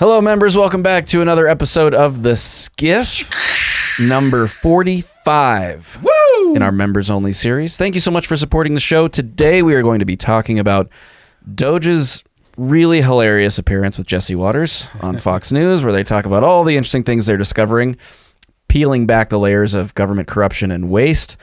Hello, members. Welcome back to another episode of the SCIF, number 45 Woo! in our members-only series. Thank you so much for supporting the show. Today, we are going to be talking about Doge's really hilarious appearance with Jesse Waters on Fox News, where they talk about all the interesting things they're discovering, peeling back the layers of government corruption and waste.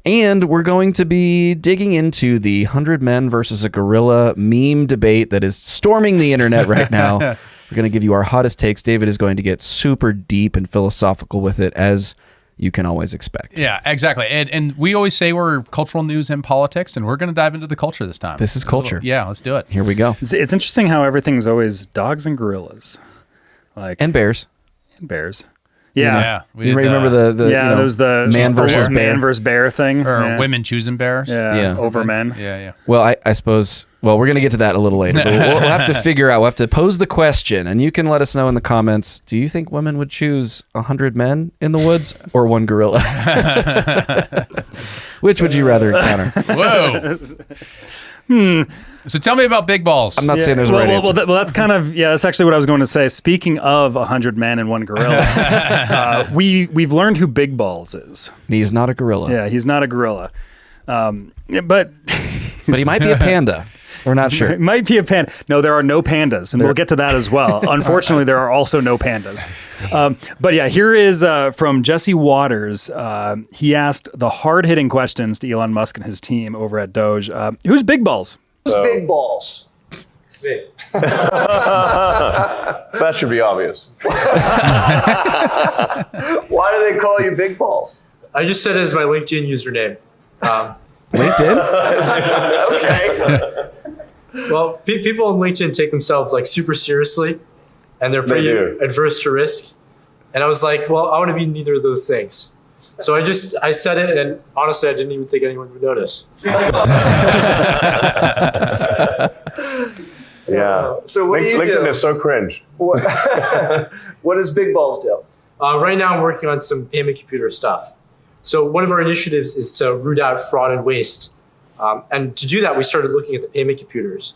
And we're going to be digging into the 100 men versus a gorilla meme debate that is storming the internet right now. We're going to give you our hottest takes. David is going to get super deep and philosophical with it, as you can always expect. Yeah, exactly. And we always say we're cultural news and politics, and we're going to dive into the culture this time. This is culture. Yeah, let's do it. Here we go. It's interesting how everything's always dogs and gorillas, And bears. and bears. Yeah, You remember the there was the man versus bear. man versus bear thing, or women choosing bears. yeah, over men. Yeah. Well, I suppose, we're going to get to that a little later. But we'll have to figure out, we'll have to pose the question, and you can let us know in the comments, do you think women would choose 100 men in the woods or one gorilla? Which would you rather encounter? Whoa. So tell me about big balls. I'm not saying there's a right answer. Well, that's kind of, that's actually what I was going to say. Speaking of 100 men and one gorilla, we've learned who Big Balls is. He's not a gorilla. Yeah, he's not a gorilla. But he might be a panda. We're not sure. It might be a panda. No, there are no pandas, and we'll get to that as well. Unfortunately, there are also no pandas. But yeah, here is from Jesse Waters. He asked the hard-hitting questions to Elon Musk and his team over at Doge. Who's Big Balls? Who's Big Balls? It's big. That should be obvious. Why do they call you Big Balls? I just said it as my LinkedIn username. LinkedIn? Okay. Well, people on LinkedIn take themselves like super seriously, and they're pretty adverse to risk. And I was like, well, I want to be neither of those things. So I said it, and honestly, I didn't even think anyone would notice. Yeah. So what do you LinkedIn do? is so cringe. What does Big Balls do? Right now, I'm working on some payment computer stuff. So one of our initiatives is to root out fraud and waste. And to do that, we started looking at the payment computers.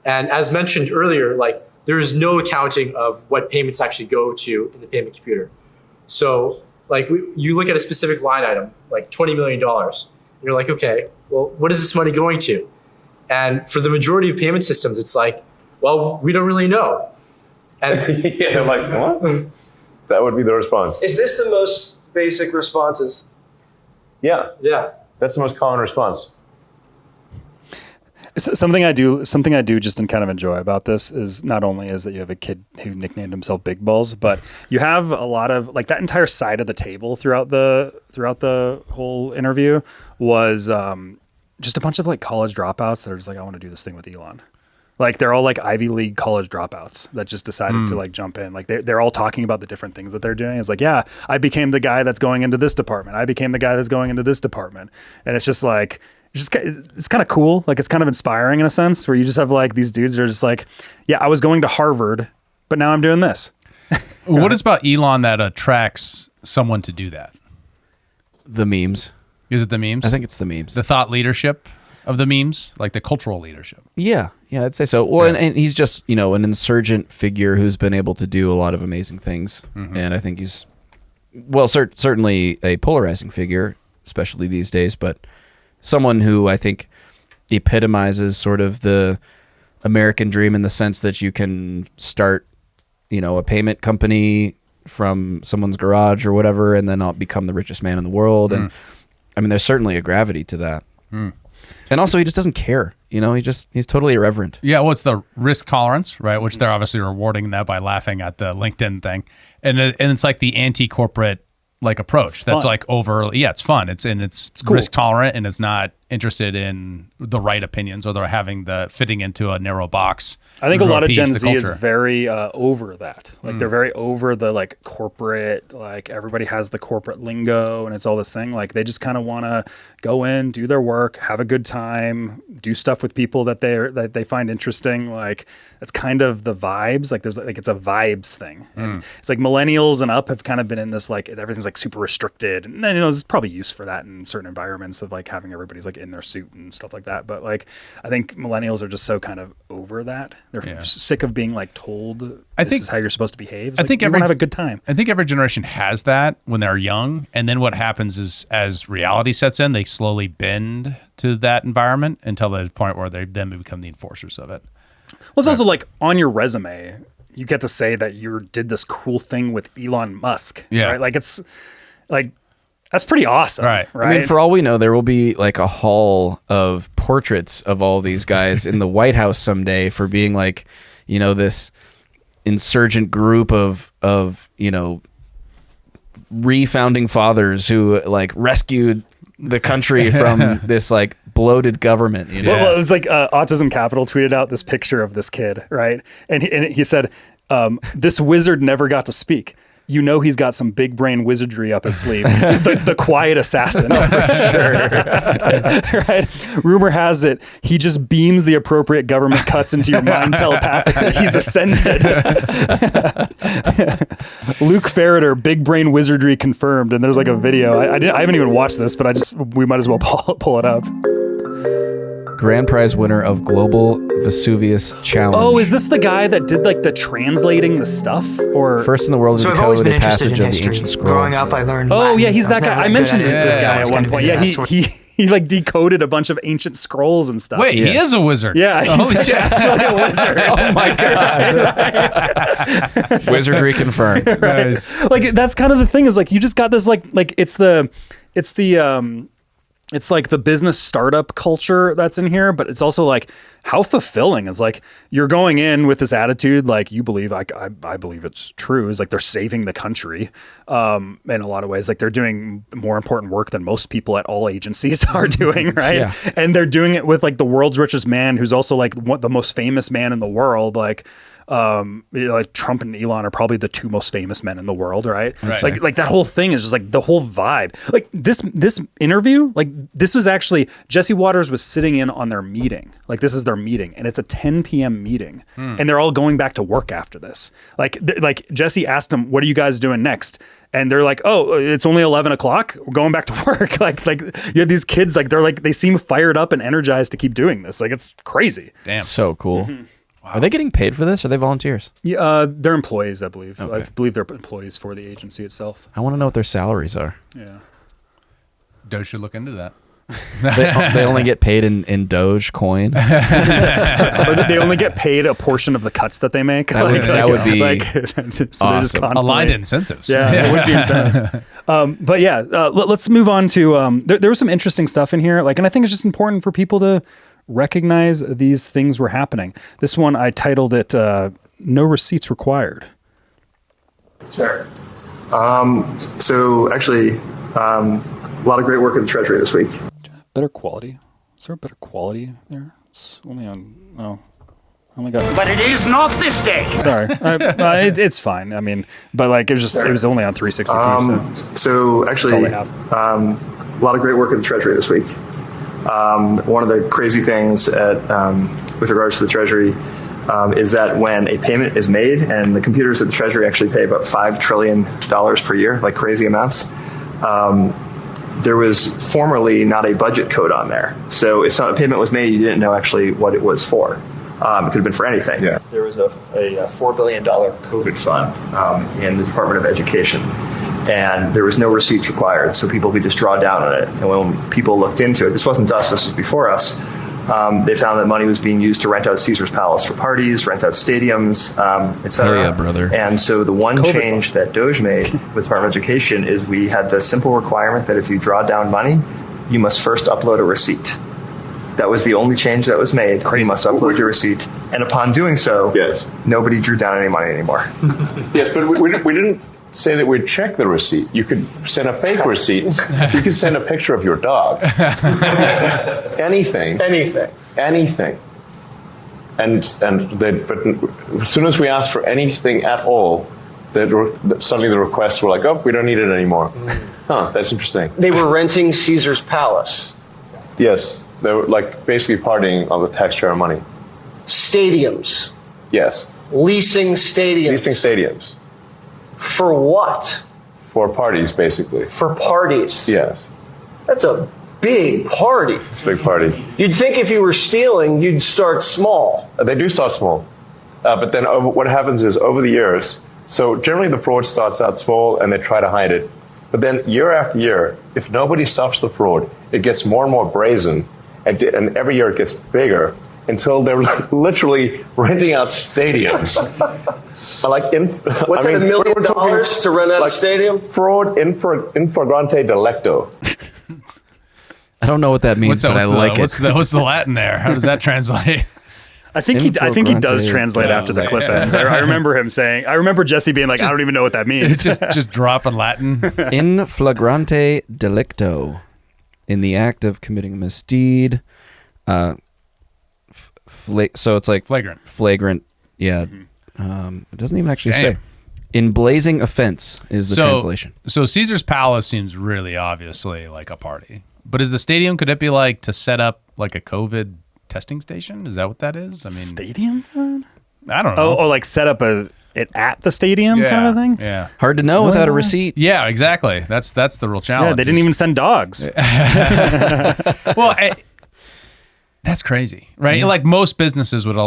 And as mentioned earlier, like there is no accounting of what payments actually go to in the payment computer. So like you look at a specific line item, like $20 million, and you're like, okay, well, what is this money going to? And for the majority of payment systems, it's like, well, we don't really know. And Yeah, they're like, what? That would be the response. Is this the most basic responses? Yeah, yeah. that's the most common response. Something I do just and kind of enjoy about this is not only is that you have a kid who nicknamed himself Big Balls, but you have a lot of like that entire side of the table throughout the whole interview was just a bunch of like college dropouts that are just like, I want to do this thing with Elon. Like they're all like Ivy League college dropouts that just decided to like jump in. Like they're all talking about the different things that they're doing. It's like, yeah, I became the guy that's going into this department. I became the guy that's going into this department. And it's just like, it's kind of cool. Like it's kind of inspiring in a sense where you just have like these dudes that are just like, yeah, I was going to Harvard, but now I'm doing this. What is about Elon that attracts someone to do that? The memes. Is it the memes? I think it's the memes. The thought leadership of the memes, like the cultural leadership. Yeah, I'd say so. Well, and he's just, an insurgent figure who's been able to do a lot of amazing things. Mm-hmm. And I think he's, certainly a polarizing figure, especially these days, but someone who I think epitomizes sort of the American dream in the sense that you can start, a payment company from someone's garage or whatever, and then I'll become the richest man in the world. And I mean, there's certainly a gravity to that. And also he just doesn't care, he's totally irreverent. Yeah. Well, it's the risk tolerance, right? Which they're obviously rewarding that by laughing at the LinkedIn thing. And it's like the anti-corporate like approach. That's like it's fun. It's cool. Risk tolerant, and it's not interested in the right opinions or having the fitting into a narrow box. I think a lot of Gen Z is very over that. Like they're very over the like corporate, like everybody has the corporate lingo and it's all this thing. Like they just kind of want to go in, do their work, have a good time, do stuff with people that they find interesting. Like that's kind of the vibes. Like there's like it's a vibes thing. And it's like millennials and up have kind of been in this like everything's like super restricted. And there's probably use for that in certain environments of like having everybody's like in their suit and stuff like that. But like, I think millennials are just so kind of over that. They're sick of being like told this is how you're supposed to behave. I think everyone have a good time. I think every generation has that when they're young, and then what happens is as reality sets in, they slowly bend to that environment until the point where they then become the enforcers of it. Well, it's also like on your resume, you get to say that you did this cool thing with Elon Musk. Yeah. Right? Like it's like, that's pretty awesome. Right. I mean, for all we know, there will be like a hall of portraits of all these guys in the White House someday for being like, you know, this insurgent group of you know, re-founding fathers who like rescued the country from this like bloated government. You know? Well, it's like Autism Capital tweeted out this picture of this kid, right? And he said, this wizard never got to speak. You know he's got some big brain wizardry up his sleeve. The quiet assassin, for sure. Right? Rumor has it he just beams the appropriate government cuts into your mind telepathically. He's ascended. Luke Ferreter, big brain wizardry confirmed. And there's like a video. I haven't even watched this, but we might as well pull it up. Grand prize winner of Global Vesuvius Challenge. Oh, is this the guy that did like the translating the stuff, or first in the world to So I've always decode been a interested passage in of the history. ancient scroll? Growing up, I learned. Oh Latin. yeah, he's I was that guy. never I good mentioned at it, this so guy I at was one gonna point. do Yeah, that. he like decoded a bunch of ancient scrolls and stuff. Wait, he is a wizard. Yeah, he's Holy shit. actually a wizard. Oh my god. Wizardry confirmed. Nice. Like that's kind of the thing is like you just got this like it's like the business startup culture that's in here, but it's also like how fulfilling is like you're going in with this attitude like you believe I believe it's true. Is like they're saving the country in a lot of ways. Like they're doing more important work than most people at all agencies are doing, right? Yeah. And they're doing it with like the world's richest man who's also like the most famous man in the world. Like like Trump and Elon are probably the two most famous men in the world, right? Like that whole thing is just like the whole vibe. Like this interview, like this was actually Jesse Waters was sitting in on their meeting. Like this is their meeting, and it's a 10 p.m. meeting, and they're all going back to work after this. Like Jesse asked them, "What are you guys doing next?" And they're like, "Oh, it's only 11 o'clock. We're going back to work." like you have these kids, like they seem fired up and energized to keep doing this. Like it's crazy. Damn. So cool. Are they getting paid for this? Or are they volunteers? Yeah, they're employees, I believe. Okay. I believe they're employees for the agency itself. I want to know what their salaries are. Yeah. Doge should look into that. They only get paid in Doge coin. Or they only get paid a portion of the cuts that they make. That would be so they're just awesome. constantly- Aligned incentives. Yeah, it would be incentives. But yeah, let's move on to. There was some interesting stuff in here, like, and I think it's just important for people to recognize these things were happening. This one I titled it "No Receipts Required." Sure. So actually, a lot of great work at the Treasury this week. Better quality. Is there a better quality there? It's only on. Oh, I only got. But it is not this day. Sorry, it's fine. I mean, but like it was only on 360p. So actually, that's all they have. A lot of great work at the Treasury this week. One of the crazy things with regards to the Treasury is that when a payment is made, and the computers at the Treasury actually pay about $5 trillion per year, like crazy amounts, there was formerly not a budget code on there. So if a payment was made, you didn't know actually what it was for. It could have been for anything. Yeah. There was a $4 billion COVID fund in the Department of Education. And there was no receipts required, so people could just draw down on it. And when people looked into it, this wasn't us, this was before us, they found that money was being used to rent out Caesar's Palace for parties, rent out stadiums, etc. Oh yeah, brother. And so the one change that Doge made with Department of Education is we had the simple requirement that if you draw down money, you must first upload a receipt. That was the only change that was made. You must upload your receipt. And upon doing so, Yes. nobody drew down any money anymore. Yes, but we didn't say that we'd check the receipt. You could send a fake receipt. You could send a picture of your dog. Anything. And but as soon as we asked for anything at all, suddenly the requests were like, oh, we don't need it anymore. Huh, that's interesting. They were renting Caesar's Palace. Yes, they were like basically partying on the taxpayer money. Stadiums. Yes. Leasing stadiums. Leasing stadiums. For what? For parties, basically. For parties. Yes. That's a big party. It's a big party. You'd think if you were stealing, you'd start small. They do start small. But then what happens is over the years, so generally the fraud starts out small and they try to hide it. But then year after year, if nobody stops the fraud, it gets more and more brazen. And every year it gets bigger until they're literally renting out stadiums. Like $1 million to rent out a stadium? Fraud in flagrante delicto. I don't know what that means, but I like it. What's the Latin there? How does that translate? I think he does translate after the clip ends. I remember him saying. I remember Jesse being like, I don't even know what that means. just dropping Latin. In flagrante delicto, in the act of committing a misdeed. So it's like flagrant. Yeah. It doesn't even actually say. In blazing offense is the translation. So Caesar's Palace seems really obviously like a party. But is the stadium, could it be like to set up like a COVID testing station? Is that what that is? I mean, stadium? I don't know. Oh, like set up it at the stadium kind of a thing? Yeah. Hard to know without a receipt. Yeah, exactly. That's the real challenge. Yeah, they didn't even send dogs. Well, that's crazy, right? Yeah. Like most businesses would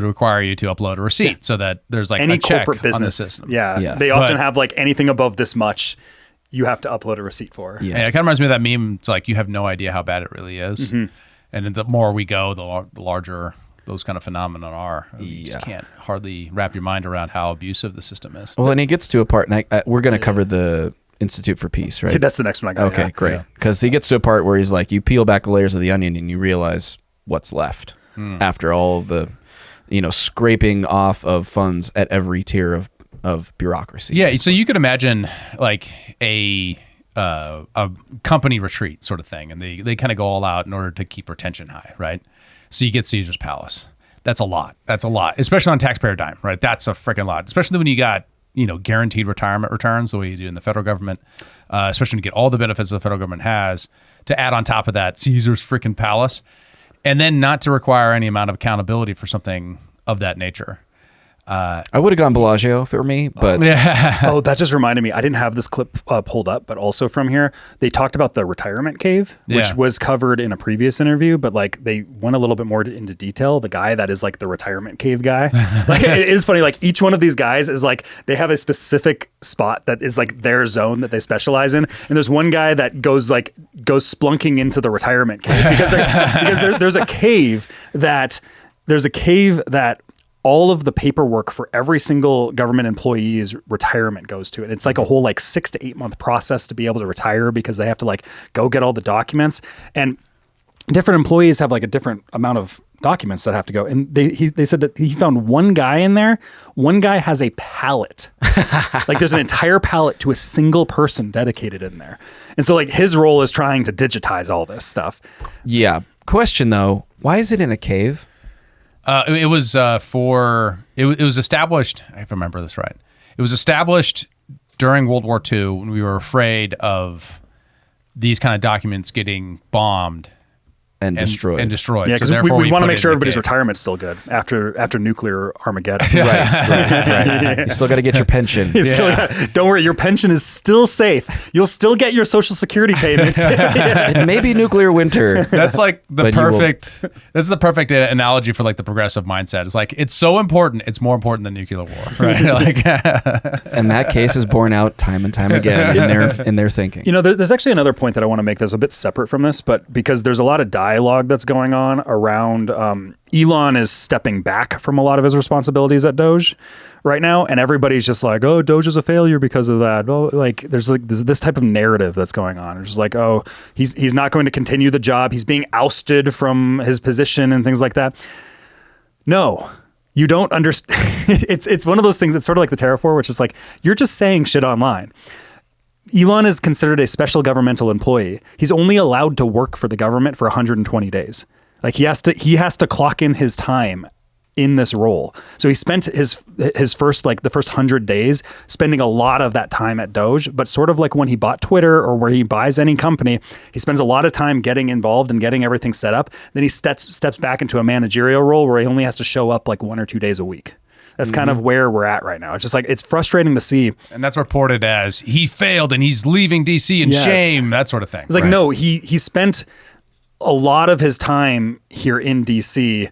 require you to upload a receipt so that there's like any a check corporate business. On the system. Yeah, they often have like anything above this much, you have to upload a receipt for. Yes. Yeah, it kind of reminds me of that meme. It's like you have no idea how bad it really is, and the more we go, the larger those kind of phenomena are. You just can't hardly wrap your mind around how abusive the system is. Well, and he gets to a part, and we're going to cover the Institute for Peace, right? That's the next one I got. Okay, great. Because he gets to a part where he's like, you peel back the layers of the onion and you realize what's left after all of the, scraping off of funds at every tier of bureaucracy. Yeah, so you could imagine like a company retreat sort of thing, and they kind of go all out in order to keep retention high, right? So you get Caesar's Palace. That's a lot. Especially on taxpayer dime, right? That's a freaking lot. Especially when you got, guaranteed retirement returns the way you do in the federal government, especially when you get all the benefits the federal government has, to add on top of that Caesar's freaking Palace, and then not to require any amount of accountability for something of that nature. I would have gone Bellagio for me, but Oh, that just reminded me. I didn't have this clip pulled up, but also from here, they talked about the retirement cave, which was covered in a previous interview, but like they went a little bit more into detail. The guy that is like the retirement cave guy, like it is funny. Like each one of these guys is like they have a specific spot that is like their zone that they specialize in, and there's one guy that goes splunking into the retirement cave because there's a cave that all of the paperwork for every single government employee's retirement goes to it. It's like a whole 6 to 8 month process to be able to retire because they have to go get all the documents, and different employees have a different amount of documents that have to go. And they said that he found one guy in there. One guy has a pallet. There's an entire pallet to a single person dedicated in there. And so his role is trying to digitize all this stuff. Yeah. Question though, why is it in a cave? It was it was established, if I remember this right, it was established during World War II when we were afraid of these kind of documents getting bombed and destroyed. Yeah, because we want to make sure everybody's retirement's still good after nuclear Armageddon. Right. You still got to get your pension. Don't worry, your pension is still safe. You'll still get your Social Security payments. It may be nuclear winter. That's that's the perfect analogy for the progressive mindset. It's it's so important. It's more important than nuclear war, right? And that case is borne out time and time again in their thinking. There's actually another point that I want to make that's a bit separate from this, but because there's a lot of dialogue that's going on around Elon is stepping back from a lot of his responsibilities at Doge right now, and everybody's just like, oh, Doge is a failure because of that. Oh, there's this type of narrative that's going on. It's just oh, he's not going to continue the job. He's being ousted from his position and things like that. No, you don't understand. It's one of those things that's sort of like the Terraform, which is you're just saying shit online. Elon is considered a special governmental employee. He's only allowed to work for the government for 120 days. He has to clock in his time in this role. So he spent his first the first 100 days spending a lot of that time at Doge, but sort of when he bought Twitter or where he buys any company, he spends a lot of time getting involved and getting everything set up. Then he steps back into a managerial role where he only has to show up 1 or 2 days a week. That's kind of where we're at right now. It's just it's frustrating to see. And that's reported as he failed and he's leaving DC in shame, that sort of thing. It's no, he spent a lot of his time here in DC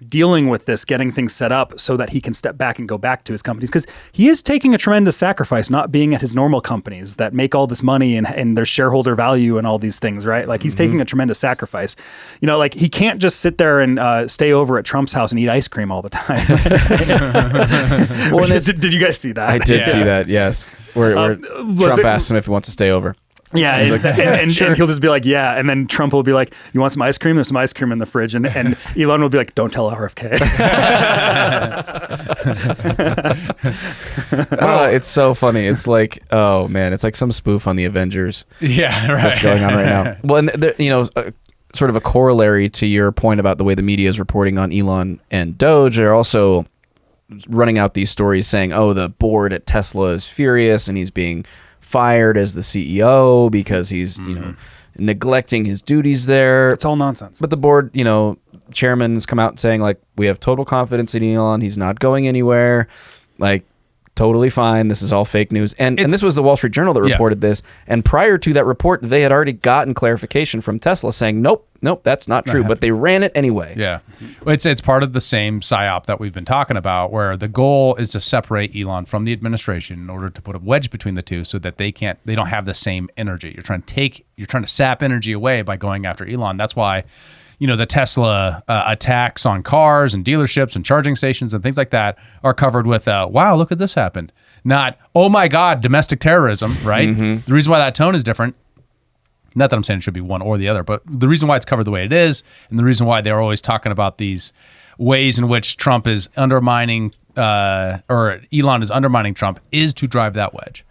dealing with this, getting things set up so that he can step back and go back to his companies, because he is taking a tremendous sacrifice not being at his normal companies that make all this money and their shareholder value and all these things, right? Like he's taking a tremendous sacrifice. You know, like he can't just sit there and stay over at Trump's house and eat ice cream all the time. Well, did you guys see that? I did see that, yes. Where Trump asks him if he wants to stay over. Yeah, and he'll just be like, yeah, and then Trump will be like, you want some ice cream? There's some ice cream in the fridge, and Elon will be like, don't tell RFK. It's so funny. It's like, oh man, it's like some spoof on the Avengers. Yeah, right. That's going on right now. Well, and you know, sort of a corollary to your point about the way the media is reporting on Elon and Doge, they're also running out these stories saying, oh, the board at Tesla is furious and he's being fired as the CEO because he's, you know, neglecting his duties there. It's all nonsense. But the board, you know, chairman has come out saying, like, we have total confidence in Elon. He's not going anywhere. Like, totally fine. This is all fake news. And this was the Wall Street Journal that reported this. And prior to that report, they had already gotten clarification from Tesla saying, nope, that's not true. But they ran it anyway. Yeah. It's part of the same PSYOP that we've been talking about, where the goal is to separate Elon from the administration in order to put a wedge between the two so that they don't have the same energy. You're trying to sap energy away by going after Elon. That's why, you know, the Tesla attacks on cars and dealerships and charging stations and things like that are covered with, wow, look at this happened. Not, oh my God, domestic terrorism, right? The reason why that tone is different, not that I'm saying it should be one or the other, but the reason why it's covered the way it is, and the reason why they're always talking about these ways in which Trump is undermining, or Elon is undermining Trump, is to drive that wedge.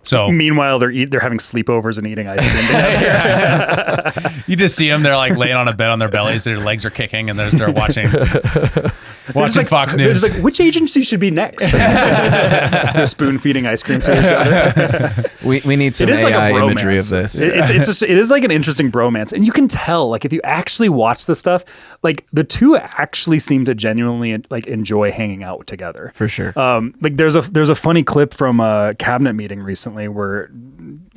So meanwhile, they're having sleepovers and eating ice cream together. You just see them; they're like laying on a bed on their bellies, their legs are kicking, and they're watching Fox News. They're just like, which agency should be next? They're spoon feeding ice cream to each other. We need some AI imagery of this. It is like an interesting bromance, and you can tell, like, if you actually watch the stuff, like the two actually seem to genuinely like enjoy hanging out together. For sure. Like there's a funny clip from a cabinet meeting recently where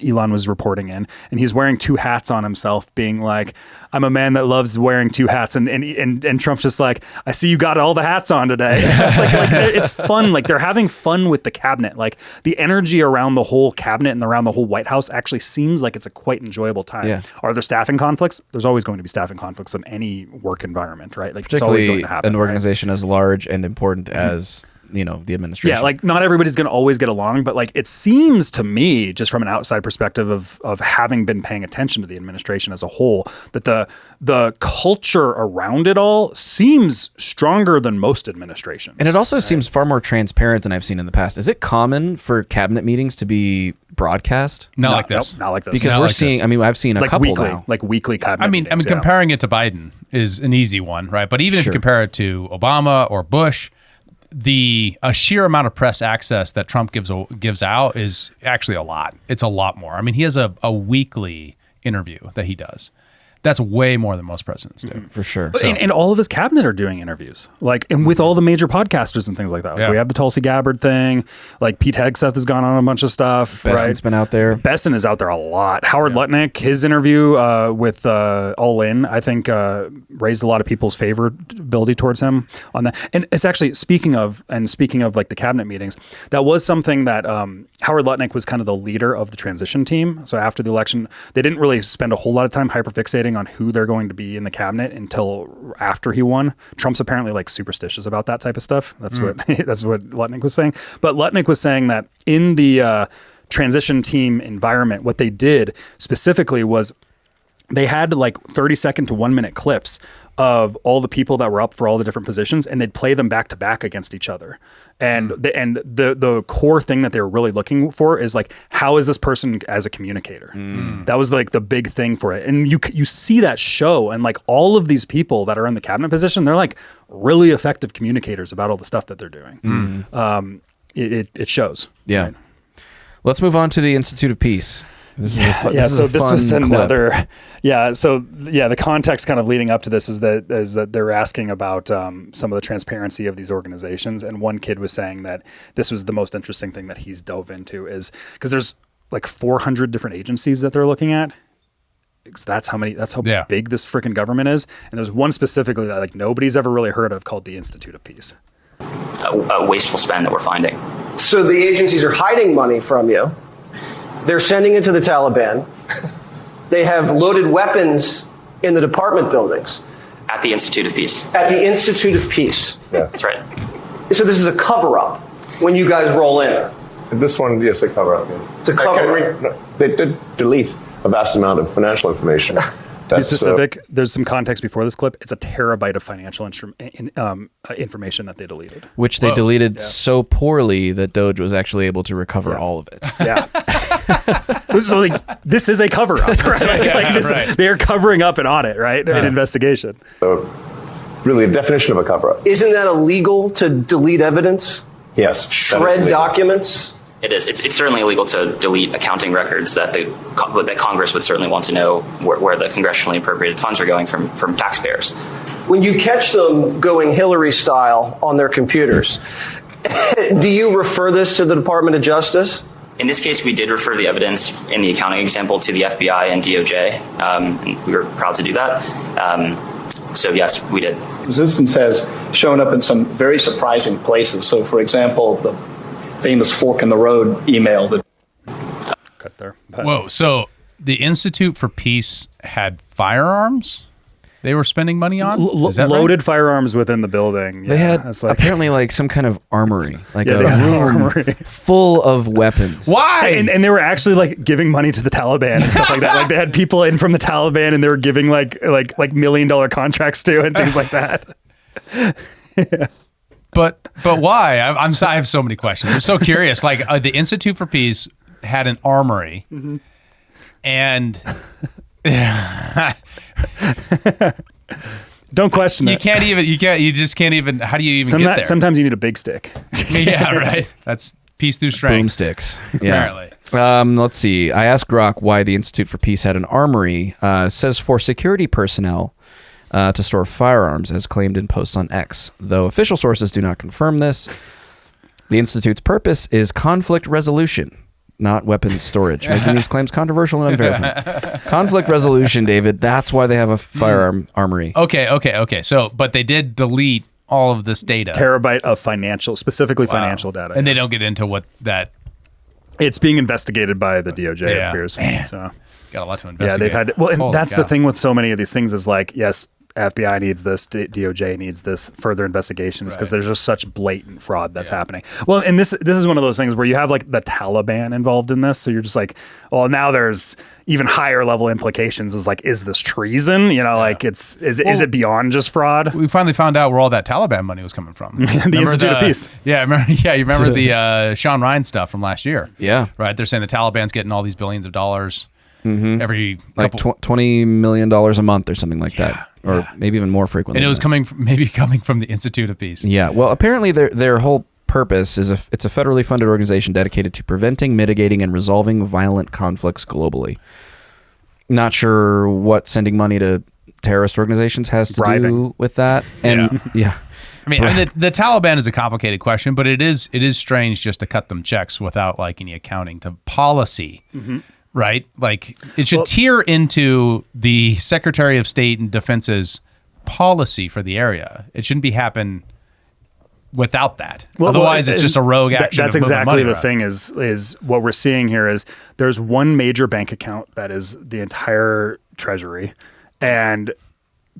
Elon was reporting in, and he's wearing two hats on himself, being like, I'm a man that loves wearing two hats, and Trump's just like, I see you got all the hats on today. It's fun. Like they're having fun with the cabinet. Like the energy around the whole cabinet and around the whole White House actually seems like it's a quite enjoyable time. Yeah. Are there staffing conflicts? There's always going to be staffing conflicts in any work environment, right? Like it's always going to happen. An organization as large and important as, you know, the administration. Yeah, like not everybody's going to always get along, but like it seems to me, just from an outside perspective of having been paying attention to the administration as a whole, that the culture around it all seems stronger than most administrations. And it also seems far more transparent than I've seen in the past. Is it common for cabinet meetings to be broadcast? Not like this. Nope, not like this. Because not we're like seeing, this. I mean, I've seen a like couple weekly, now. like weekly cabinet meetings, comparing it to Biden is an easy one, right? But even if you compare it to Obama or Bush, the sheer amount of press access that Trump gives out is actually a lot. It's a lot more. I mean, he has a weekly interview that he does. That's way more than most presidents do. For sure. And all of his cabinet are doing interviews, like, and with all the major podcasters and things like that. Like we have the Tulsi Gabbard thing, like Pete Hegseth has gone on a bunch of stuff. Besson's been out there. Besson is out there a lot. Howard Lutnick, his interview with All In, I think raised a lot of people's favorability towards him on that. And it's actually, speaking of like the cabinet meetings, that was something that Howard Lutnick was kind of the leader of the transition team. So after the election, they didn't really spend a whole lot of time hyperfixating on who they're going to be in the cabinet until after he won. Trump's apparently like superstitious about that type of stuff. That's what Lutnick was saying. But Lutnick was saying that in the transition team environment, what they did specifically was they had like 30-second to 1-minute clips of all the people that were up for all the different positions, and they'd play them back to back against each other. And the core thing that they were really looking for is like, how is this person as a communicator? That was like the big thing for it. And you see that show, and like all of these people that are in the cabinet position, they're like really effective communicators about all the stuff that they're doing. It shows. Yeah. Right? Let's move on to the Institute of Peace. This was another clip. The context kind of leading up to this is that they're asking about some of the transparency of these organizations, and one kid was saying that this was the most interesting thing that he's dove into, is because there's like 400 different agencies that they're looking at, That's how big this freaking government is. And there's one specifically that like nobody's ever really heard of called the Institute of Peace. A wasteful spend that we're finding. So the agencies are hiding money from you. They're sending it to the Taliban. They have loaded weapons in the department buildings. At the Institute of Peace. At the Institute of Peace. Yeah. That's right. So this is a cover-up when you guys roll in. This one, yes, a cover-up. Yeah. It's a cover-up. They did delete a vast amount of financial information. To be specific, there's some context before this clip. It's a terabyte of financial information that they deleted. Which they deleted so poorly that Doge was actually able to recover all of it. Yeah. So like, this is a cover-up, right? They're covering up an audit, right? An investigation. So really a definition of a cover-up. Isn't that illegal to delete evidence? Yes. Shred documents? It is. It's certainly illegal to delete accounting records that that Congress would certainly want to know where the congressionally appropriated funds are going from taxpayers. When you catch them going Hillary style on their computers, do you refer this to the Department of Justice? In this case, we did refer the evidence in the accounting example to the FBI and DOJ, and we were proud to do that. So yes, we did. Resistance has shown up in some very surprising places. So, for example, the famous fork in the road email that cuts there. Whoa! So the Institute for Peace had firearms they were spending money on? Is that loaded firearms within the building. They had apparently like some kind of armory, like a room armory full of weapons. Why? And they were actually like giving money to the Taliban and stuff like that. Like they had people in from the Taliban and they were giving like $1 million contracts to and things like that. Yeah. But why? I have so many questions. I'm so curious. Like the Institute for Peace had an armory, and don't question it. You just can't even. How do you even get there? Sometimes you need a big stick. Yeah, right. That's peace through strength. Boomsticks. Yeah. Apparently. Let's see. I asked Grok why the Institute for Peace had an armory. It says for security personnel. To store firearms, as claimed in posts on X. Though official sources do not confirm this, the Institute's purpose is conflict resolution, not weapons storage, making these claims controversial and unverified. Conflict resolution, David, that's why they have a firearm armory. Okay. So, but they did delete all of this data. Terabyte of specifically financial data. And they don't get into what that... It's being investigated by the DOJ, it appears. Man. So. Got a lot to investigate. Yeah, they've had... Well, and that's the thing with so many of these things is like, yes, FBI needs this, DOJ needs this further investigations because there's just such blatant fraud that's happening. Well, and this is one of those things where you have like the Taliban involved in this, so you're just like, well, now there's even higher level implications. Is like, is this treason? You know, like is it beyond just fraud? We finally found out where all that Taliban money was coming from. The Institute of Peace. Yeah, you remember the Sean Ryan stuff from last year? Yeah, right. They're saying the Taliban's getting all these billions of dollars. Every like $20 million a month or something like that, or maybe even more frequently. And it was coming from the Institute of Peace. Yeah, well, apparently their whole purpose is it's a federally funded organization dedicated to preventing, mitigating, and resolving violent conflicts globally. Not sure what sending money to terrorist organizations has to do with that. And I mean, the Taliban is a complicated question, but it is strange just to cut them checks without like any accounting to policy. Right? Like it should tier into the Secretary of State and Defense's policy for the area. It shouldn't be happen without that. Otherwise, it's just a rogue action. That's exactly the thing is what we're seeing here is there's one major bank account that is the entire treasury, and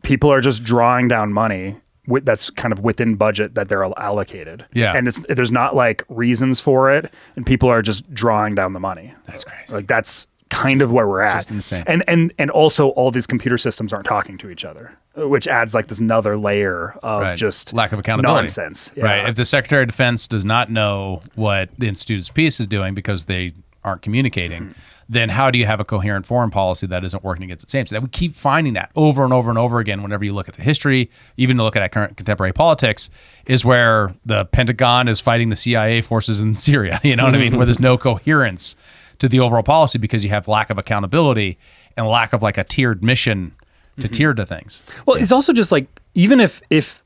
people are just drawing down money that's kind of within budget that they're allocated. Yeah. And there's not like reasons for it, and people are just drawing down the money. That's crazy. Like that's kind of where we're at. Just insane. And also all these computer systems aren't talking to each other, which adds like this another layer of just lack of accountability. Nonsense. Yeah. Right. If the Secretary of Defense does not know what the Institute of Peace is doing because they aren't communicating, then how do you have a coherent foreign policy that isn't working against the same? So that we keep finding that over and over and over again whenever you look at the history, even to look at current contemporary politics, is where the Pentagon is fighting the CIA forces in Syria. You know what I mean? Where there's no coherence to the overall policy because you have lack of accountability and lack of like a tiered mission to tier to things. Well, it's also just like even if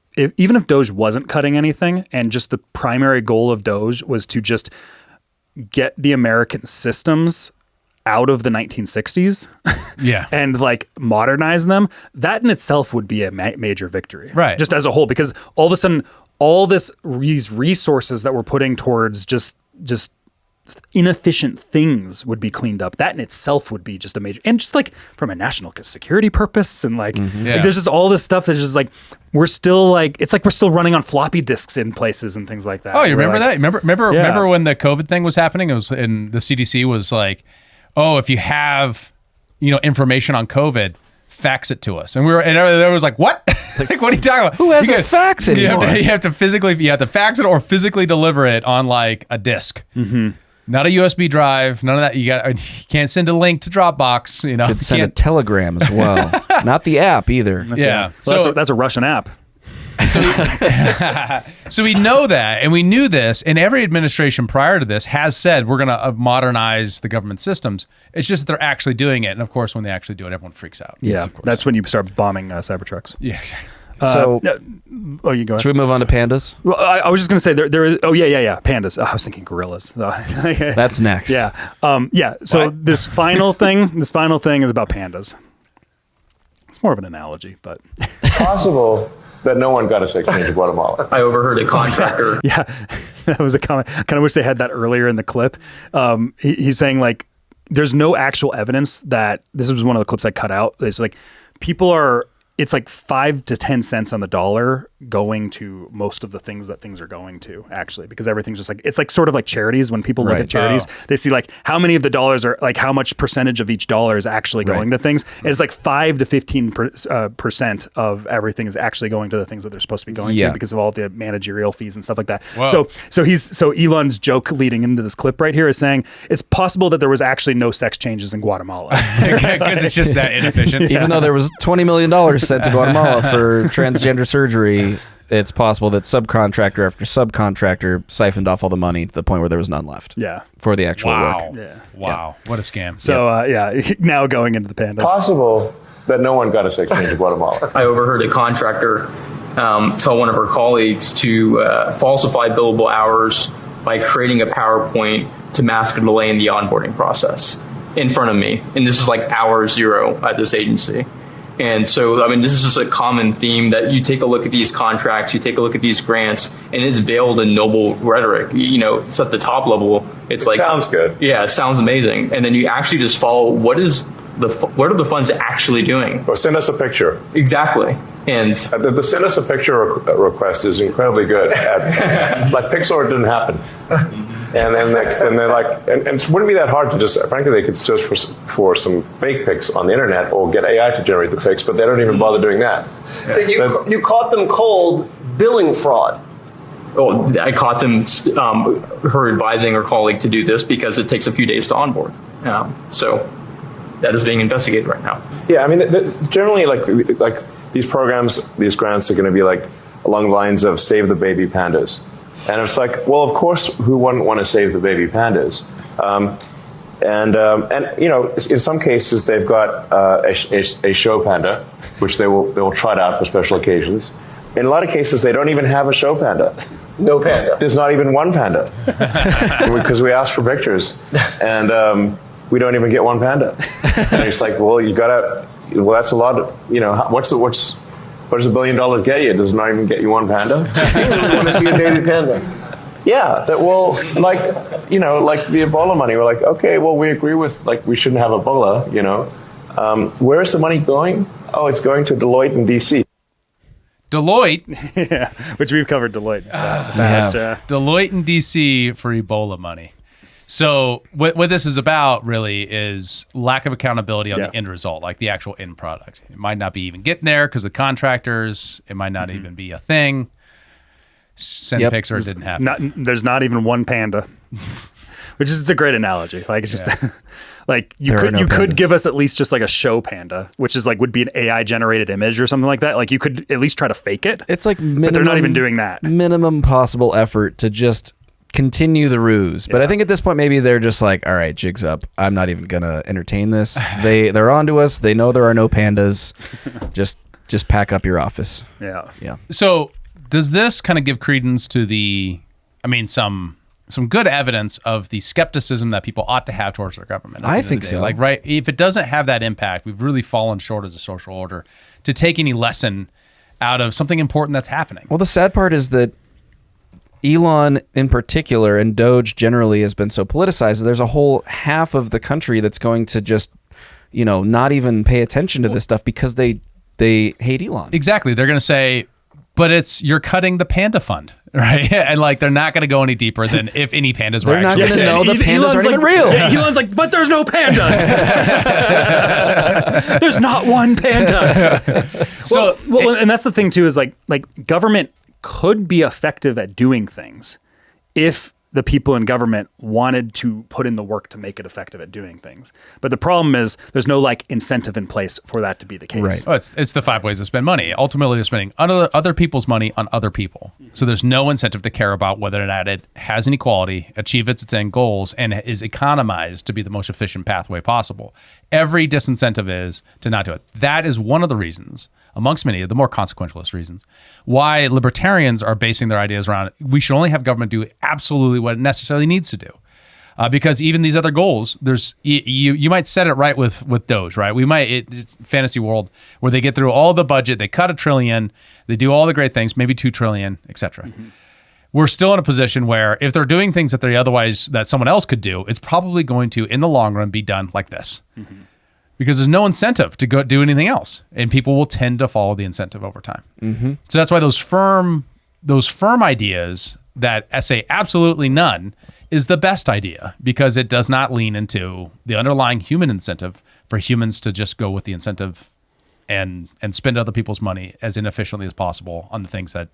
Doge wasn't cutting anything and just the primary goal of Doge was to just get the American systems out of the 1960s Yeah. and like modernize them, that in itself would be a major victory. Right. Just as a whole, because all of a sudden, all these resources that we're putting towards just inefficient things would be cleaned up. That in itself would be just a major, and just like from a national security purpose, and like, like there's just all this stuff that's just like, we're still like, it's like we're still running on floppy disks in places and things like that. Oh, you remember like, that? Remember when the COVID thing was happening? It was, and the CDC was like, oh, if you have, information on COVID, fax it to us. And there was like, what? Like, what are you talking about? Who has a fax anymore? You have to fax it or physically deliver it on like a disk. Not a USB drive. None of that. You can't send a link to Dropbox. Could send a telegram as well. Not the app either. Yeah. Well, So that's a Russian app. So we know that, and we knew this, and every administration prior to this has said we're going to modernize the government systems. It's just that they're actually doing it, and of course, when they actually do it, everyone freaks out. Yeah, that's when you start bombing Cybertrucks. Yeah. So, you go ahead. should we move on to pandas? Well, I was just going to say there is. Oh yeah, pandas. I was thinking gorillas. That's next. Yeah. So this final thing is about pandas. It's more of an analogy, but Possible that no one got a sex change in Guatemala. I overheard a contractor. yeah, that was a comment. I kind of wish they had that earlier in the clip. He's saying like, there's no actual evidence that this was one of the clips I cut out. It's like people are. It's like 5 to 10 cents on the dollar going to most of the things that things are going to, actually, because everything's just like, it's like sort of like charities. When people look at charities, they see like how many of the dollars are like, how much percentage of each dollar is actually going to things. And it's like 5 to 15% of everything is actually going to the things that they're supposed to be going to, because of all the managerial fees and stuff like that. Whoa. So Elon's joke leading into this clip right here is saying it's possible that there was actually no sex changes in Guatemala. Because it's just that inefficient. Even though there was $20 million sent to Guatemala for transgender surgery, it's possible that subcontractor after subcontractor siphoned off all the money to the point where there was none left. Yeah. For the actual Wow. work. Yeah. Wow. What a scam. So now going into the pandas. Possible that no one got a sex change in Guatemala. I overheard a contractor tell one of her colleagues to falsify billable hours by creating a PowerPoint to mask a delay in the onboarding process in front of me. And this is like hour zero at this agency. And so, I mean, this is just a common theme that you take a look at these contracts, you take a look at these grants, and it's veiled in noble rhetoric. It's at the top level. It sounds good. Yeah, it sounds amazing. And then you actually just follow what are the funds actually doing? Or send us a picture. Exactly. And the send us a picture request is incredibly good. Like Pixar, it didn't happen. And they're like, and it wouldn't be that hard to just, frankly, they could search for some fake pics on the internet or get AI to generate the pics, but they don't even bother doing that. So you caught them cold billing fraud. Oh, I caught them, her advising her colleague to do this because it takes a few days to onboard. So that is being investigated right now. Yeah, I mean, generally, like these programs, these grants are going to be like along the lines of save the baby pandas. And it's like, well, of course, who wouldn't want to save the baby pandas? And in some cases, they've got a show panda, which they will trot out for special occasions. In a lot of cases, they don't even have a show panda. No panda. There's not even one panda because we asked for pictures, and we don't even get one panda. And it's like, well, that's a lot of, what does $1 billion get you? Does it not even get you one panda? You want to see a baby panda. Yeah, like the Ebola money. We're like, okay, well, we agree with, like, we shouldn't have Ebola, Where is the money going? Oh, it's going to Deloitte in D.C. Deloitte? Yeah, which we've covered Deloitte fast. Deloitte in D.C. for Ebola money. So what this is about really is lack of accountability on the end result, like the actual end product. It might not be even getting there because the contractors, it might not even be a thing. Send pics or it didn't happen. There's not even one panda, which is it's a great analogy. Like it's just like you could give us at least just like a show panda, which is like would be an AI generated image or something like that. Like you could at least try to fake it. It's like but they're not even doing that. Minimum possible effort to just continue the ruse. But I think at this point maybe they're just like, all right, jig's up. I'm not even gonna entertain this. They're onto us. They know there are no pandas. Just pack up your office. Yeah. So does this kind of give credence to some some good evidence of the skepticism that people ought to have towards their government. I think so. Like, right, if it doesn't have that impact, we've really fallen short as a social order to take any lesson out of something important that's happening. Well, the sad part is that Elon in particular and Doge generally has been so politicized. There's a whole half of the country that's going to just, not even pay attention to this stuff because they hate Elon. Exactly. They're going to say, but you're cutting the panda fund, right? And like, they're not going to go any deeper than if any pandas were They're not actually going to know the pandas Elon's aren't even real. Elon's like, but there's no pandas. There's not one panda. And that's the thing too, is like government could be effective at doing things if the people in government wanted to put in the work to make it effective at doing things. But the problem is there's no like incentive in place for that to be the case. Right. Well, it's the 5 ways to spend money. Ultimately, they're spending other people's money on other people. So there's no incentive to care about whether or not it has an equality, achieves its end goals, and is economized to be the most efficient pathway possible. Every disincentive is to not do it. That is one of the reasons, amongst many of the more consequentialist reasons, why libertarians are basing their ideas around we should only have government do absolutely what it necessarily needs to do. Because even these other goals, you might set it right with Doge, right? It's fantasy world where they get through all the budget, they cut $1 trillion, they do all the great things, maybe $2 trillion, etc. Mm-hmm. We're still in a position where if they're doing things that someone else could do, it's probably going to, in the long run, be done like this. Mm-hmm. Because there's no incentive to go do anything else, and people will tend to follow the incentive over time. Mm-hmm. So that's why those firm ideas that say absolutely none is the best idea, because it does not lean into the underlying human incentive for humans to just go with the incentive and spend other people's money as inefficiently as possible on the things that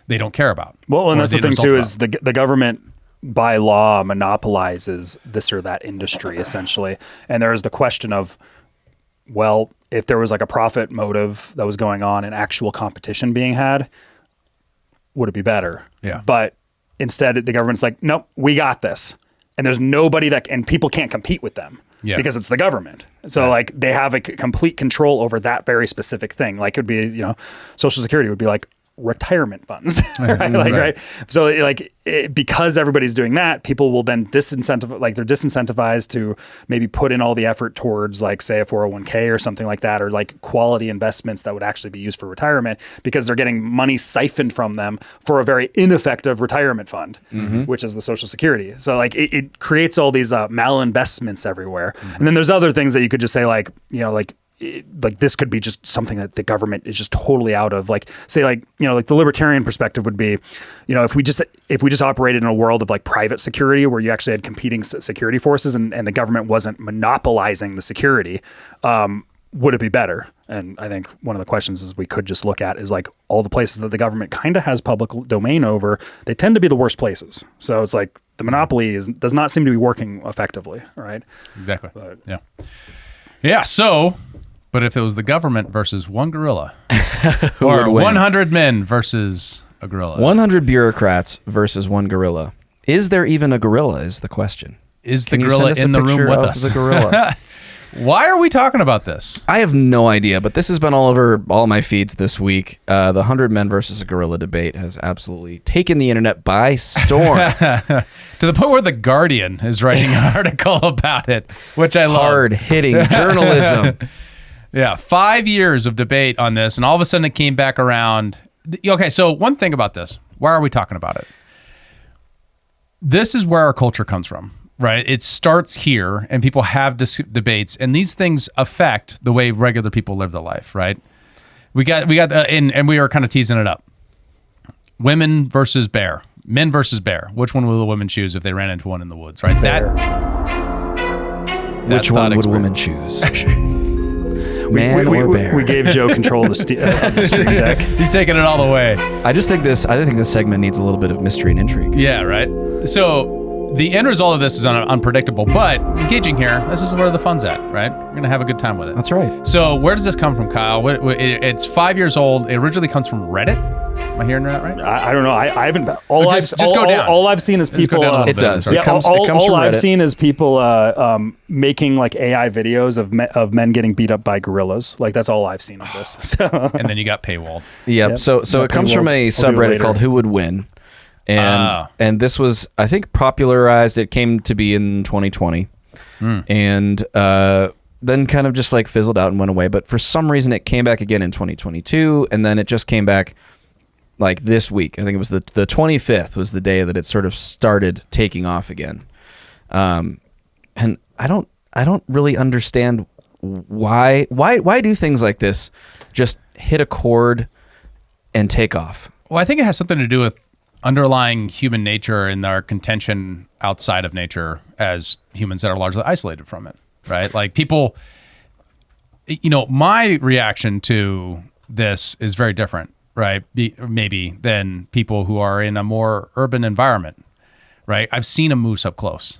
they don't care about. Well, and that's the thing too, is the government by law monopolizes this or that industry essentially. And there is the question of, well, if there was like a profit motive that was going on and actual competition being had, would it be better? Yeah. But instead the government's like, nope, we got this. And there's nobody and people can't compete with them. Yeah. Because it's the government. So like they have a complete control over that very specific thing. Like it would be, Social Security would be like retirement funds, right? Right. So like because everybody's doing that, people will then they're disincentivized to maybe put in all the effort towards like say a 401k or something like that, or like quality investments that would actually be used for retirement, because they're getting money siphoned from them for a very ineffective retirement fund, which is the Social Security. So like it creates all these malinvestments everywhere. And then there's other things that you could just say like this could be just something that the government is just totally out of. Like say like the libertarian perspective would be, if we just operated in a world of like private security where you actually had competing security forces and the government wasn't monopolizing the security, would it be better? And I think one of the questions is we could just look at is like all the places that the government kind of has public domain over, they tend to be the worst places. So it's like the monopoly does not seem to be working effectively, right? Exactly. But, yeah. So, but if it was the government versus one gorilla, or 100 men versus a gorilla, 100 bureaucrats versus one gorilla. Is there even a gorilla? Is the question. Is the gorilla in the room with us? The gorilla. Why are we talking about this? I have no idea, but this has been all over all my feeds this week. The 100 men versus a gorilla debate has absolutely taken the internet by storm. To the point where The Guardian is writing an article about it, which I love. Hard-hitting journalism. Yeah, 5 years of debate on this, and all of a sudden it came back around. Okay, so one thing about this. Why are we talking about it? This is where our culture comes from. Right, it starts here, and people have debates, and these things affect the way regular people live their life. Right, we got, and we are kind of teasing it up. Women versus bear, men versus bear. Which one will the women choose if they ran into one in the woods? Right, bear. Which one would women choose? Man or bear? We gave Joe control of the stream deck. He's taking it all the way. I think this segment needs a little bit of mystery and intrigue. Yeah, right. So. The end result of this is unpredictable, but engaging here, this is where the fun's at, right? We're going to have a good time with it. That's right. So where does this come from, Kyle? It's 5 years old. It originally comes from Reddit. Am I hearing that right? I don't know. I haven't. Go down. All I've seen is people. It does. Yeah, all I've seen is people making like AI videos of men getting beat up by gorillas. Like that's all I've seen of this. And then you got paywalled. Yep. So it comes from a subreddit called Who Would Win. And this was, I think, popularized. It came to be in 2020, and then kind of just like fizzled out and went away. But for some reason, it came back again in 2022, and then it just came back like this week. I think it was the 25th was the day that it sort of started taking off again. And I don't really understand why do things like this just hit a chord and take off. Well, I think it has something to do with underlying human nature and our contention outside of nature as humans that are largely isolated from it, right? Like people, my reaction to this is very different, right? Maybe than people who are in a more urban environment, right? I've seen a moose up close,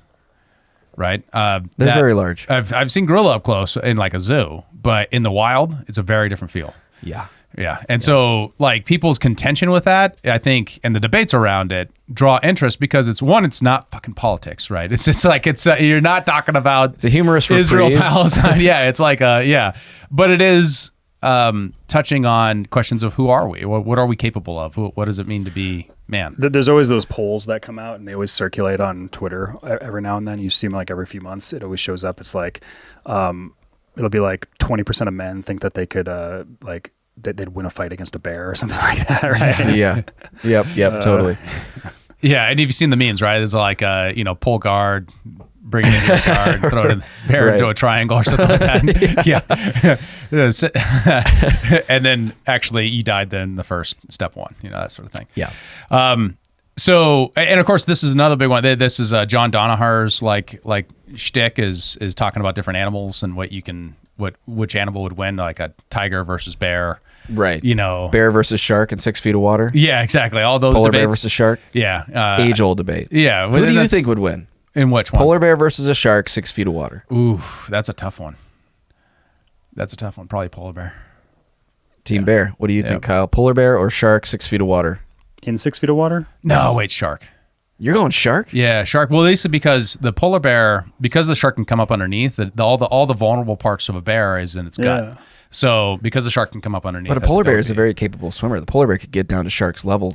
right? They're very large. I've seen gorilla up close in like a zoo, but in the wild, it's a very different feel. Yeah. Yeah. And so like people's contention with that, I think, and the debates around it draw interest because it's not fucking politics, right? It's like, you're not talking about it's a humorous Israel, reprieve. Palestine. Yeah. It's like, but it is touching on questions of who are we? What are we capable of? What does it mean to be man? There's always those polls that come out and they always circulate on Twitter every now and then. You see them like every few months. It always shows up. It's like, it'll be like 20% of men think that they could, that they'd win a fight against a bear or something like that, right? Yeah. Yep, totally. Yeah, and you've seen the memes, right? It's like, pull guard, bring it into your guard, throw it in, bear into a triangle or something like that. Yeah. And then actually you died then the first step one, that sort of thing. Yeah. So, and of course, this is another big one. This is John Donaher's like shtick is talking about different animals and which animal would win, like a tiger versus bear. Right. Bear versus shark in 6 feet of water. Yeah, exactly. All those Polar debates. bear versus shark. Yeah. Age-old debate. Yeah. Who do you think would win? In which one? Polar bear versus a shark, 6 feet of water. Ooh, that's a tough one. Probably polar bear. Team bear. What do you think, Kyle? Polar bear or shark, 6 feet of water? In 6 feet of water? No, wait, shark. You're going shark? Yeah, shark. Well, at least because the polar bear, because the shark can come up underneath, all the vulnerable parts of a bear is in its gut. So because the shark can come up underneath. But a polar bear is a very capable swimmer. The polar bear could get down to shark's level,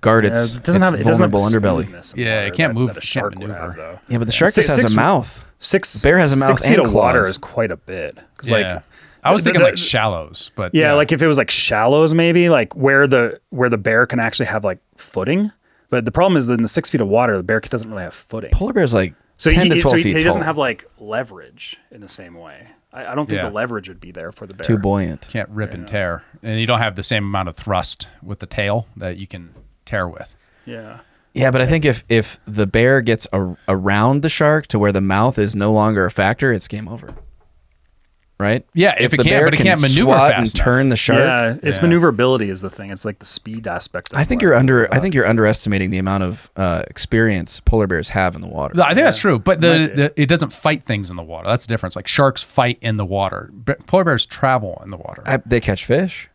guard its vulnerable underbelly. Yeah, it can't move. That a shark would have, though. Yeah, but the shark just has a mouth. The bear has a mouth 6 feet and of water claws. is quite a bit. Yeah. I was thinking like shallows, but like if it was like shallows, maybe like where the bear can actually have like footing. But the problem is that in the 6 feet of water, the bear doesn't really have footing. Polar bear's like 10 to 12 feet tall. He doesn't have like leverage in the same way. I don't think the leverage would be there for the bear. Too buoyant. Can't rip and tear. And you don't have the same amount of thrust with the tail that you can tear with. Yeah. Yeah, but I think if the bear gets around the shark to where the mouth is no longer a factor, it's game over. Right? Yeah, if it can't, but it can't maneuver swat fast and turn the shark. Yeah, its maneuverability is the thing. It's like the speed aspect of it. I think you're underestimating the amount of experience polar bears have in the water. I think that's true, but it doesn't fight things in the water. That's the difference. Like sharks fight in the water. Polar bears travel in the water. They catch fish.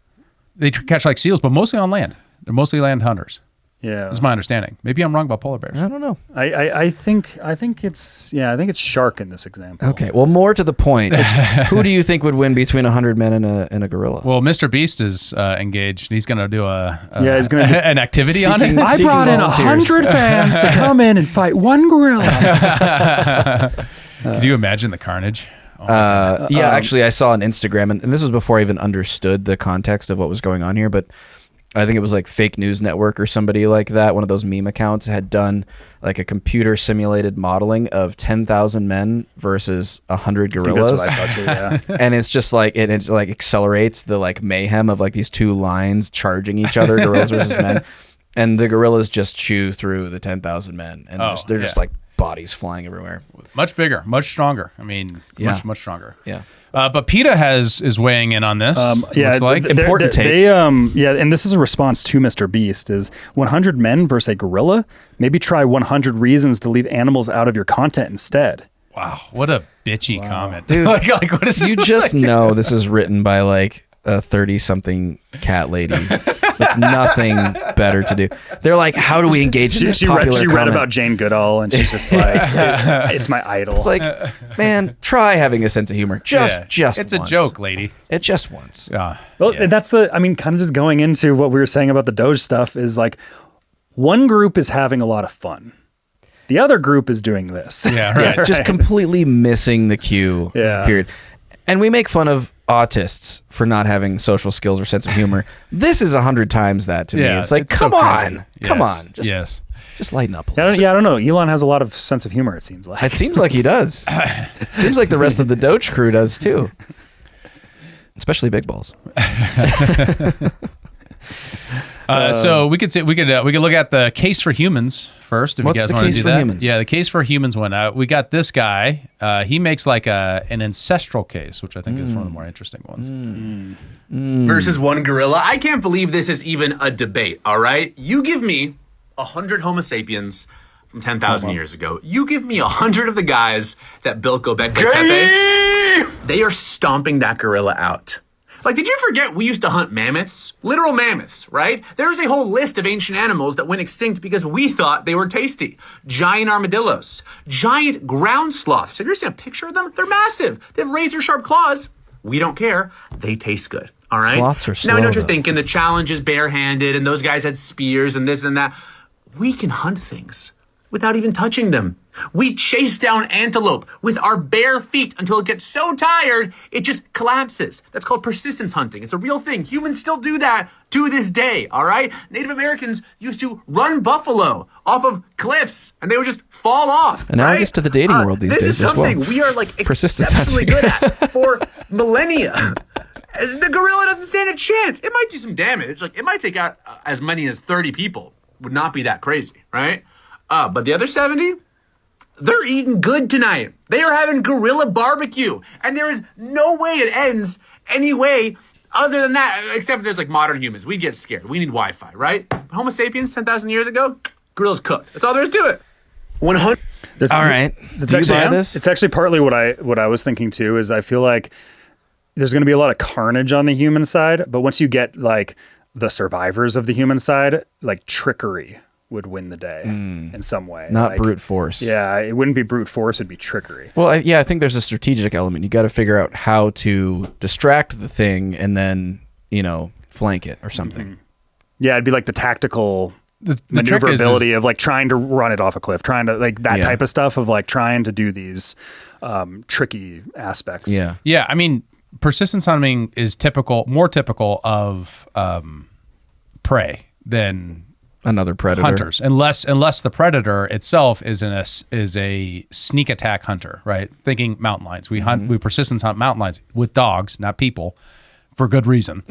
They catch like seals, but mostly on land. They're mostly land hunters. Yeah, that's my understanding. Maybe I'm wrong about polar bears. I don't know. I think it's shark in this example. Okay, well, more to the point, who do you think would win between 100 men and a gorilla? Well, Mr. Beast is engaged. He's going to do he's going to an activity on it. I brought in 100 fans to come in and fight one gorilla. Could you imagine the carnage? Actually, I saw on Instagram, and this was before I even understood the context of what was going on here, but I think it was like Fake News Network or somebody like that. One of those meme accounts had done like a computer simulated modeling of 10,000 men versus 100 gorillas. That's what I saw too, yeah. And it's just like, it like accelerates the like mayhem of like these two lines charging each other, gorillas versus men. And the gorillas just chew through the 10,000 men. And they're just like bodies flying everywhere. Much bigger, much stronger. I mean, much stronger. Yeah. But PETA is weighing in on this. Looks like important take. And this is a response to Mr. Beast is 100 men versus a gorilla. Maybe try 100 reasons to leave animals out of your content instead. Wow, what a bitchy comment, dude! like what is this? You just know this is written by like a 30-something cat lady with nothing better to do. They're like, how do we engage in this popular She read comment? about Jane Goodall, and she's just like, it's my idol. It's like, man, try having a sense of humor. Just it's once. a joke, lady. It just once. Well, that's kind of just going into what we were saying about the Doge stuff is like, one group is having a lot of fun. The other group is doing this. Yeah, right. Yeah, just completely missing the cue. Yeah. Period. And we make fun of autists for not having social skills or sense of humor. This is 100 times that to me. It's like, come so on, crazy. come Yes. on, just lighten up. I don't know. Elon has a lot of sense of humor, it seems like. It seems like he does. It seems like the rest of the Doge crew does too, especially big balls. So we could look at the case for humans first. If What's you guys the want to case do for that. humans? Yeah, the case for humans one. We got this guy. He makes like an ancestral case, which I think is one of the more interesting ones. Versus one gorilla. I can't believe this is even a debate. All right, you give me 100 Homo sapiens from 10,000 years ago. You give me 100 of the guys that built Göbekli Tepe. They are stomping that gorilla out. Like, did you forget we used to hunt mammoths? Literal mammoths, right? There's a whole list of ancient animals that went extinct because we thought they were tasty. Giant armadillos, giant ground sloths. Have you ever seen a picture of them? They're massive. They have razor sharp claws. We don't care. They taste good. All right? Sloths are slow, Now I know what you're though. thinking. The challenge is barehanded and those guys had spears and this and that. We can hunt things without even touching them. We chase down antelope with our bare feet until it gets so tired, it just collapses. That's called persistence hunting. It's a real thing. Humans still do that to this day, all right? Native Americans used to run buffalo off of cliffs, and they would just fall off. Analogous right? to the dating world these this days is as well. something we are like Persistence exceptionally hunting. good at for millennia. As the gorilla doesn't stand a chance. It might do some damage. Like, it might take out as many as 30 people. Would not be that crazy, right? But the other 70, they're eating good tonight. They are having gorilla barbecue. And there is no way it ends any way other than that, except there's like modern humans. We get scared. We need Wi-Fi, right? Homo sapiens 10,000 years ago, gorillas cooked. That's all there is to it. 100. All right. It's Do you actually, buy this? It's actually partly what I was thinking too, is I feel like there's going to be a lot of carnage on the human side, but once you get like the survivors of the human side, like trickery would win the day in some way. Not like, brute force. Yeah, it wouldn't be brute force, it'd be trickery. Well, I think there's a strategic element. You got to figure out how to distract the thing and then, flank it or something. Yeah, it'd be like the tactical The trick maneuverability of like trying to run it off a cliff, trying to like that Yeah. type of stuff of like trying to do these tricky aspects. Yeah. Yeah, I mean, persistence hunting is more typical of prey than Another predator. hunters, unless the predator itself is a sneak attack hunter, right? Thinking mountain lions, we persistence hunt mountain lions with dogs, not people, for good reason,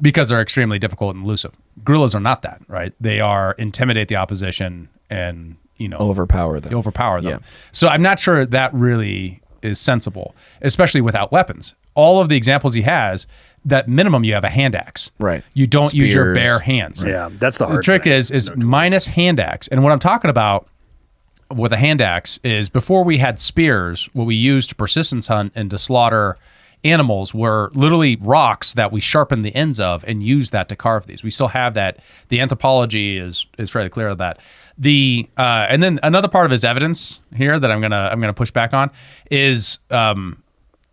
because they're extremely difficult and elusive. Gorillas are not that, right? They are intimidate the opposition and Overpower them. overpower them. Yeah. So I'm not sure that really is sensible, especially without weapons. All of the examples he has, that minimum you have a hand axe. Right. You don't use your Spears. bare hands. Yeah, that's the The hard trick thing. is No tools. minus hand axe. And what I'm talking about with a hand axe is before we had spears, what we used to persistence hunt and to slaughter animals were literally rocks that we sharpened the ends of and used that to carve these. We still have that. The anthropology is fairly clear of that. And then another part of his evidence here that I'm gonna push back on is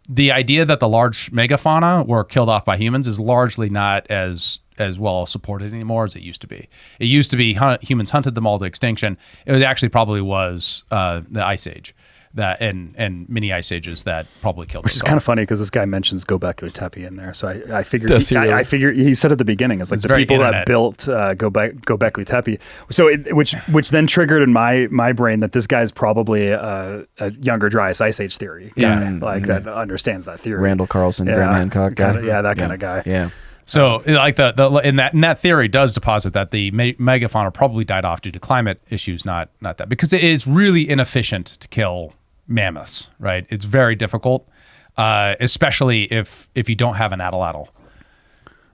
the idea that the large megafauna were killed off by humans is largely not as well supported anymore as it used to be. It used to be humans hunted them all to extinction. It actually probably was the Ice Age that and mini ice ages that probably killed. Which is us all. kind of funny because this guy mentions Göbekli Tepe in there, so I figured Does he really? I figured he said at the beginning it's like It's the very people internet. that built Göbekli Tepe. So which then triggered in my brain that this guy's probably a younger Dryas Ice Age theory guy, that understands that theory. Randall Carlson, Graham Hancock guy. that kind of guy. Yeah. So, like in that theory does deposit that the megafauna probably died off due to climate issues, not that, because it is really inefficient to kill mammoths, right? It's very difficult, especially if you don't have an atlatl.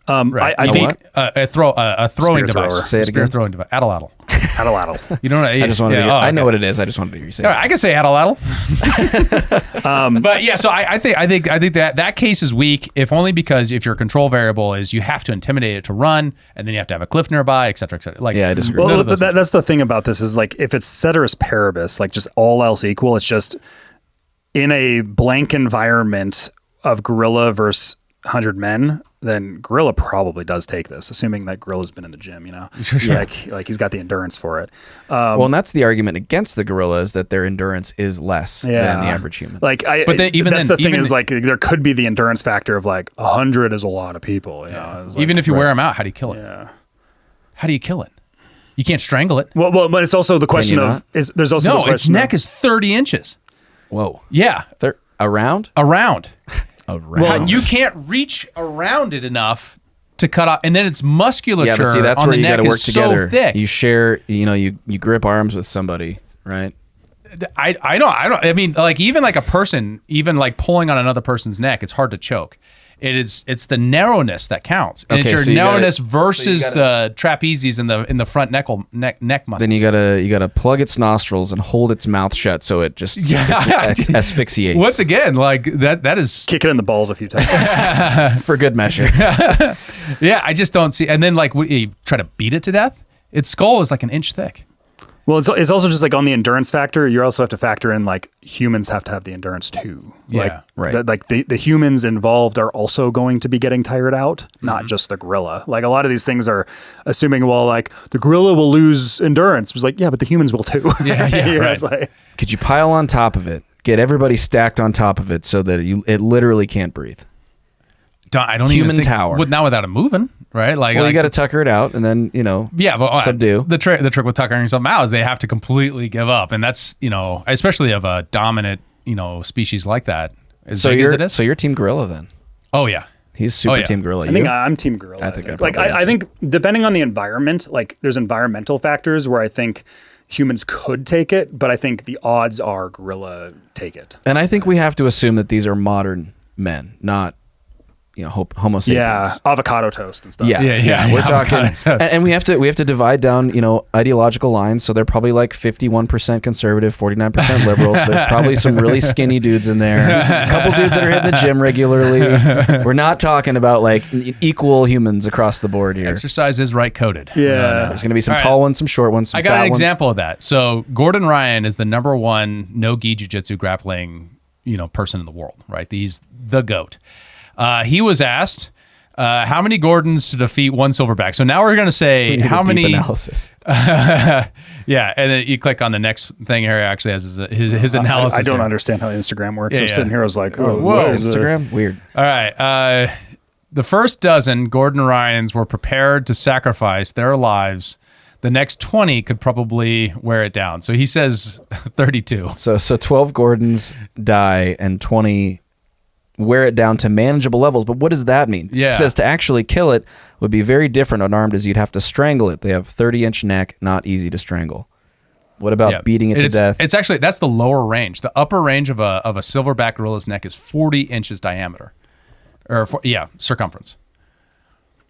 Right. I think a throwing Spear device. thrower. Say it Spear again. throwing device. Atlatl. Atlatl. You know what I just wanted to. I know okay. what it is. I just wanted to hear you say. All it. right, I can say atlatl. But yeah, so I think that case is weak, if only because if your control variable is you have to intimidate it to run, and then you have to have a cliff nearby, et cetera, et cetera. Like, Yeah, I disagree. none Well, of those things. that's the thing about this is like if it's ceteris paribus, like just all else equal, it's just in a blank environment of gorilla versus 100 men, then gorilla probably does take this, assuming that gorilla's been in the gym, Sure. Yeah, like he's got the endurance for it. Well, and that's the argument against the gorilla, is that their endurance is less than the average human. Like, But then, even that's then, the thing even is, like, there could be the endurance factor of like 100 is a lot of people. You know, it's like, even if you wear them out, how do you kill it? Yeah. How do you kill it? You can't strangle it. Well, but it's also the question you of not? there's also the No, its question neck of, is 30 inches. Whoa. Yeah, They're around? around. Around. You can't reach around it enough to cut off, and then its musculature Yeah, but see, that's on where the you neck got to work is together. so thick. You share, you grip arms with somebody, right? I don't. I mean, like, even like a person, even like pulling on another person's neck, it's hard to choke. It's the narrowness that counts, and Okay, it's so your you gotta- versus the trapezies in the front neck muscles. Then you gotta plug its nostrils and hold its mouth shut so it just asphyxiates. Once again, like that is kick it in the balls a few times. for good measure. yeah. I just don't see. And then like you try to beat it to death. Its skull is like an inch thick. Well, it's also just like on the endurance factor, you also have to factor in like humans have to have the endurance too. Like, Yeah, right. Like the humans involved are also going to be getting tired out, not just the gorilla. Like a lot of these things are assuming, well, like the gorilla will lose endurance. It was like, yeah, but the humans will too. Yeah, You know, right. it's like, Could you pile on top of it? Get everybody stacked on top of it so that it literally can't breathe. I don't Human even think, tower. Not without it moving, right? Like, Well, like you got to tucker it out and then, yeah, but subdue. The trick with tuckering something out is they have to completely give up, and that's especially of a dominant species like that. As big as it is. So you're team gorilla then. Oh yeah. He's super yeah. team gorilla. I think You? I'm team gorilla. I think I'd like probably I think depending on the environment, like there's environmental factors where I think humans could take it, but I think the odds are gorilla take it. And I think we have to assume that these are modern men, not Homo sapiens. Yeah, avocado toast and stuff. Yeah, Yeah. We're talking, Avocado. and we have to divide down, ideological lines. So they're probably like 51% conservative, 49% liberal. So there's probably some really skinny dudes in there. A couple dudes that are hitting the gym regularly. We're not talking about like equal humans across the board here. Exercise is right coded. Yeah. There's going to be some All right. tall ones, some short ones. Some I got fat an ones. example of that. So Gordon Ryan is the #1 no-gi jiu-jitsu grappling, person in the world, right? He's the GOAT. He was asked how many Gordons to defeat one silverback. So now we're going to say We need how a deep many analysis. Yeah, and then you click on the next thing here. Actually has his analysis. I don't here. understand how Instagram works. Yeah, I'm sitting here, I was like, oh, Whoa. this is Instagram? Weird. All right. The first dozen Gordon Ryans were prepared to sacrifice their lives. The next 20 could probably wear it down. So he says 32. So 12 Gordons die and 20 wear it down to manageable levels. But what does that mean? Yeah. It says to actually kill it would be very different unarmed, as you'd have to strangle it. They have 30-inch neck, not easy to strangle. What about beating it to death? It's actually, that's the lower range. The upper range of a silverback gorilla's neck is 40 inches diameter. Circumference.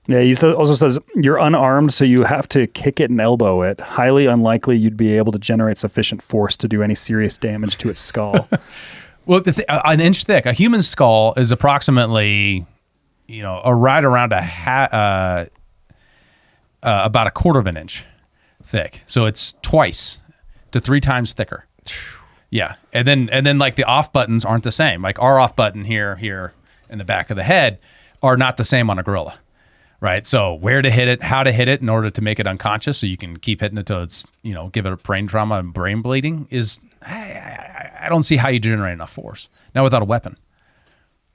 Yeah, he also says you're unarmed, so you have to kick it and elbow it. Highly unlikely you'd be able to generate sufficient force to do any serious damage to its skull. Well, an inch thick. A human skull is approximately, right around about a quarter of an inch thick. So it's twice to 3 times thicker. Yeah, and then like the off buttons aren't the same. Like our off button here in the back of the head are not the same on a gorilla. Right. So where to hit it, how to hit it in order to make it unconscious so you can keep hitting it until it's, give it a brain trauma and brain bleeding is, I don't see how you generate enough force. Now without a weapon.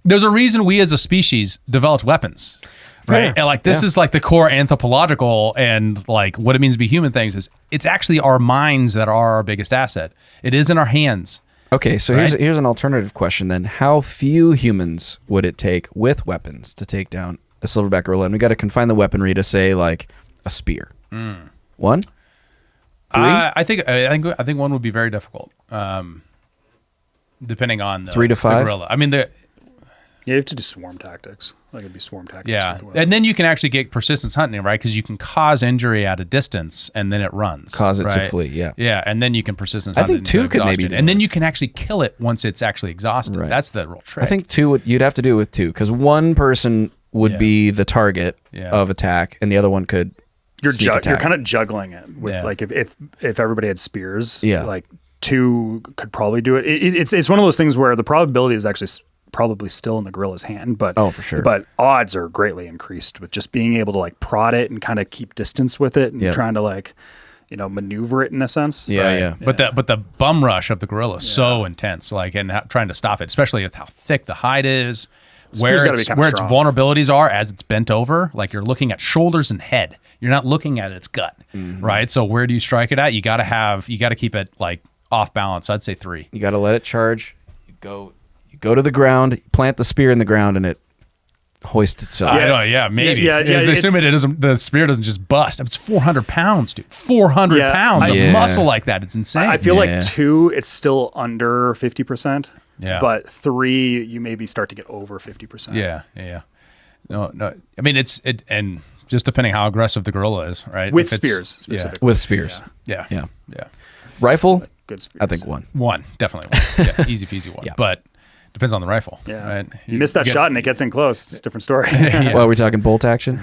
There's a reason we as a species developed weapons. Right. And like this is like the core anthropological and like what it means to be human things is it's actually our minds that are our biggest asset. It is in our hands. Okay, so Right? here's an alternative question then. How few humans would it take with weapons to take down a silverback gorilla? And we got to confine the weaponry to say like a spear. 1? 3? I think one would be very difficult. Depending on the 3 to 5? the gorilla. I mean You have to do swarm tactics. Like it'd be swarm tactics. yeah, with weapons. and then you can actually get persistence hunting, right? Because you can cause injury at a distance, and then it runs. Cause it to right? flee, yeah. Yeah, and then you can persistence I hunt think it 2 into could maybe exhaustion. do and it. then you can actually kill it once it's actually exhausted. Right. That's the real trick. I think 2 you'd have to do it with 2 because one person would Yeah. be the target Yeah. of attack and the other one could you're sneak attack. you're kind of juggling it with Yeah. like if everybody had spears, Yeah. like 2 could probably do it. It's one of those things where the probability is actually probably still in the gorilla's hand, but Oh, for sure. But odds are greatly increased with just being able to like prod it and kind of keep distance with it and Yep. trying to like, maneuver it in a sense. Yeah. But the bum rush of the gorilla is so intense, like, and trying to stop it, especially with how thick the hide is, where gotta be its kinda strong. vulnerabilities are as it's bent over. Like you're looking at shoulders and head. You're not looking at its gut, right? So where do you strike it at? You got to keep it like off balance. I'd say 3. You got to let it charge. You go to the ground, plant the spear in the ground, and it hoists itself. I know, yeah, maybe. Yeah, Assuming the spear doesn't just bust. It's 400 pounds, dude. 400 Yeah, pounds Yeah. of muscle like that. It's insane. I feel Yeah. like 2, it's still under 50%. Yeah. But 3, you maybe start to get over 50%. Yeah. No. I mean, and just depending how aggressive the gorilla is, right? With If it's- spears specifically. With spears. Yeah. Yeah. Yeah. Rifle, Good spears. I think 1. One, definitely one. Yeah, easy peasy one. Yeah. But depends on the rifle. Yeah. Right? You miss that get- shot and it gets in close. It's a different story. Well, are we talking bolt action?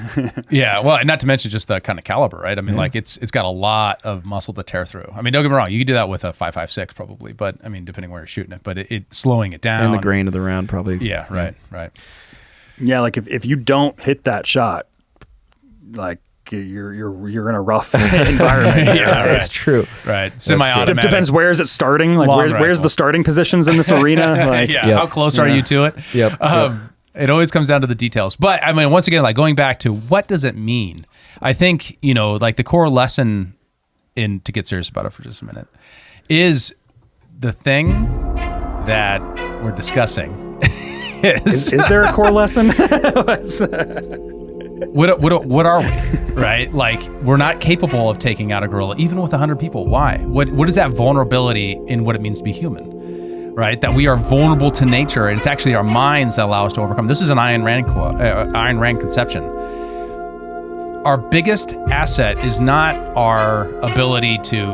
Yeah. Well, and not to mention just the kind of caliber, right? I mean, like it's got a lot of muscle to tear through. I mean, don't get me wrong. You could do that with a 5.56 probably, but I mean, depending where you're shooting it, but it slowing it down. And the grain of the round, probably. Yeah. Right. Yeah, like if you don't hit that shot, like you're in a rough environment. Yeah, That's true. Right. Semi-automatic. Depends where is it starting? Like Long where's rifle. the starting positions in this arena? Like Yeah. Yep. How close are you to it? Yep. It always comes down to the details. But I mean, once again, like going back to what does it mean? I think, like the core lesson to get serious about it for just a minute is the thing that we're discussing is is there a core lesson? what are we? Right? Like we're not capable of taking out a gorilla even with 100 people. Why? What is that vulnerability in what it means to be human? Right? That we are vulnerable to nature, and it's actually our minds that allow us to overcome. This is an Ayn Rand conception. Our biggest asset is not our ability to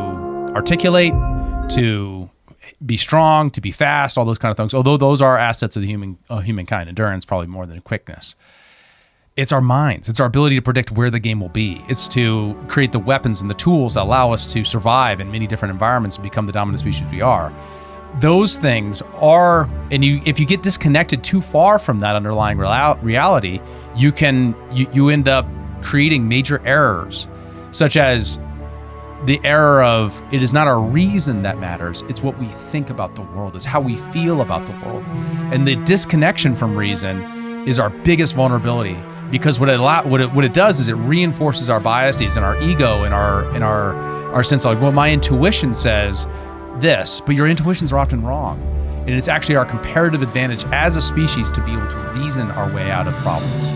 articulate, to be strong, to be fast, all those kind of things. Although those are assets of the humankind, endurance probably more than quickness. It's our minds. It's our ability to predict where the game will be. It's to create the weapons and the tools that allow us to survive in many different environments and become the dominant species we are. Those things are, and if you get disconnected too far from that underlying reality, you end up creating major errors, such as the error of it is not our reason that matters, it's what we think about the world, it's how we feel about the world. And the disconnection from reason is our biggest vulnerability, because what it does is it reinforces our biases and our ego and our sense of like, well, my intuition says this, but your intuitions are often wrong. And it's actually our comparative advantage as a species to be able to reason our way out of problems.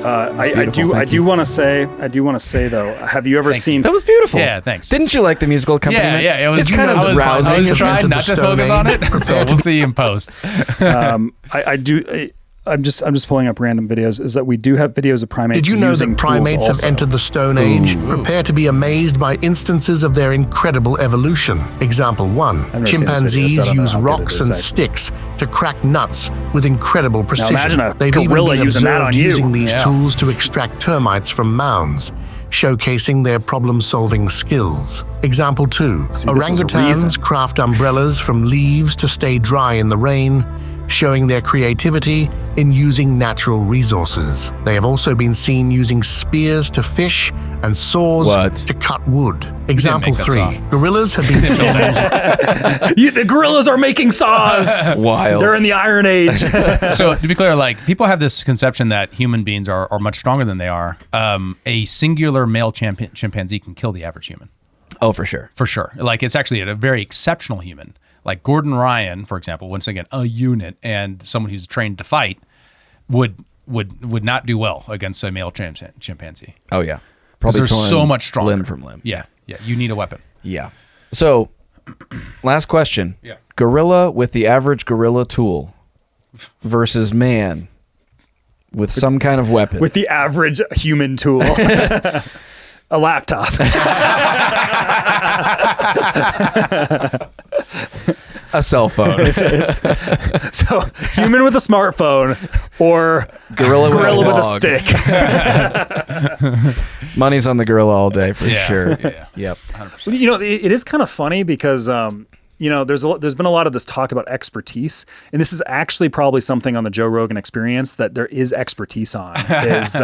I do want to say though, have you ever seen? That was beautiful. Yeah, thanks. Didn't you like the musical accompaniment? Yeah. It was It's kind of rousing. I was isn't it? trying not to focus on it, so we'll see in post. I do. I'm just pulling up random videos. Is that we do have videos of primates. Did you know using that primates tools have also. entered the Stone Age? Prepare to be amazed by instances of their incredible evolution. Example 1. never seen this video, so I Chimpanzees don't know use how good it rocks is, and actually. sticks to crack nuts with incredible precision. imagine a They've even gorilla been using that observed on you. using these Yeah. tools to extract termites from mounds, showcasing their problem-solving skills. Example 2. See, this is a reason. Orangutans craft umbrellas from leaves to stay dry in the rain, showing their creativity in using natural resources. They have also been seen using spears to fish and saws to cut wood. Example make that 3. song. Gorillas have been seen using... The gorillas are making saws. Wild. They're in the Iron Age. So to be clear, like people have this conception that human beings are much stronger than they are. A singular male chimpanzee can kill the average human. Oh, for sure. For sure. Like it's actually a very exceptional human. Like Gordon Ryan, for example, once again, a unit and someone who's trained to fight would not do well against a male chimpanzee. Oh, yeah. Because Probably they're torn so much stronger. limb from limb. Yeah. You need a weapon. Yeah. So, last question. Yeah. Gorilla with the average gorilla tool versus man with some kind of weapon. With the average human tool. A laptop. A cell phone. So, human with a smartphone or Gorilla with a with a log. stick. Money's on the gorilla all day for Yeah. sure. Yeah. Yep. 100%. You know, it is kind of funny because there's been a lot of this talk about expertise, and this is actually probably something on the Joe Rogan Experience that there is expertise on, is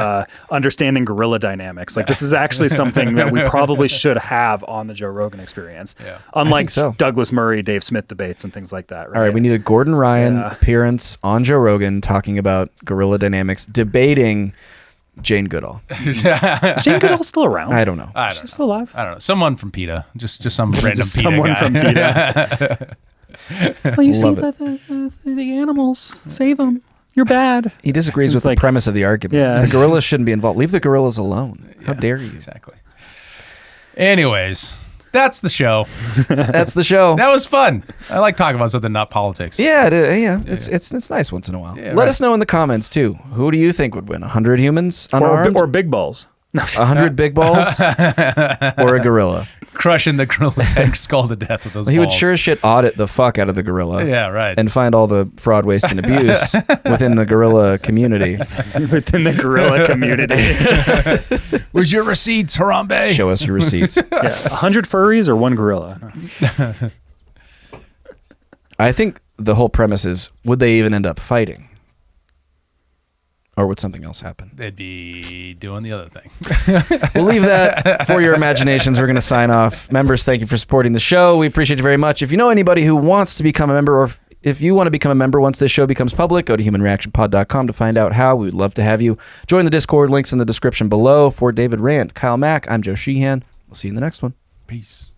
understanding gorilla dynamics. Like, this is actually something that we probably should have on the Joe Rogan Experience, unlike Douglas Murray, Dave Smith debates and things like that. Right? All right, we need a Gordon Ryan appearance on Joe Rogan talking about gorilla dynamics, debating Jane Goodall. Is Jane Goodall still around? I don't know. She's still alive? I don't know. Someone from PETA. Just some random Just PETA someone guy. from PETA. Well, you see the animals, save them. You're bad. He disagrees with the premise of the argument. Yeah. The gorillas shouldn't be involved. Leave the gorillas alone. How dare you? Exactly. Anyways, that's the show. That's the show. That was fun. I like talking about something not politics. Yeah, it's nice once in a while. Yeah, Let us know in the comments too. Who do you think would win? 100 humans unarmed, or big balls? 100 big balls, or a gorilla? Crushing the gorilla's head skull to death with those He balls. would sure as shit audit the fuck out of the gorilla. Yeah, right. And find all the fraud, waste, and abuse within the gorilla community. Within the gorilla community. Where's your receipts, Harambe? Show us your receipts. 100 furries or one gorilla? I think the whole premise is, would they even end up fighting? Or would something else happen? They'd be doing the other thing. We'll leave that for your imaginations. We're going to sign off. Members, thank you for supporting the show. We appreciate you very much. If you know anybody who wants to become a member, or if you want to become a member once this show becomes public, go to humanreactionpod.com to find out how. We would love to have you. Join the Discord. Links in the description below. For David Rand, Kyle Mack, I'm Joe Sheehan. We'll see you in the next one. Peace.